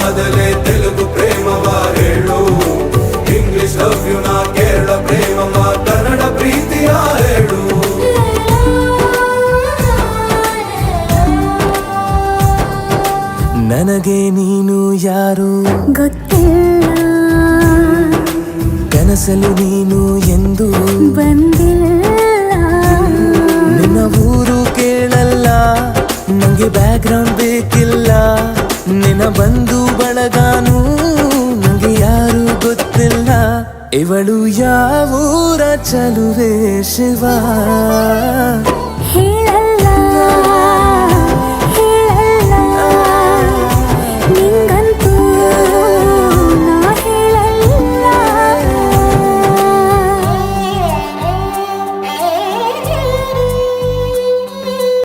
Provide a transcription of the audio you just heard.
ಆದಲೆ ತೆಲುಗು ಪ್ರೇಮವ ಹೇಳು, English love you ನಾ ಕೇರಳ ಪ್ರೇಮವ ಕನ್ನಡ ಪ್ರೀತಿಯ ಹೇಳು. ನನಗೆ ನೀನು ಯಾರು ಗೊತ್ತಿಲ್ಲ, ಕನಸಲು ನೀನು ಎಂದು ಬಂದಿಲ್ಲ. ನಿನ್ನ ಊರು ಕೇಳಲ್ಲ, ನಂಗೆ ಬ್ಯಾಕ್ ಗ್ರೌಂಡ್ ಬೇಕಿಲ್ಲ. ನಿನ್ನ ಬಂಧು ಬಳಗಾನು ನಂಗೆ ಯಾರು ಗೊತ್ತಿಲ್ಲ. ಇವಳು ಯಾವೂರ ಚಲುವೆ ಶಿವ ಹೇಳ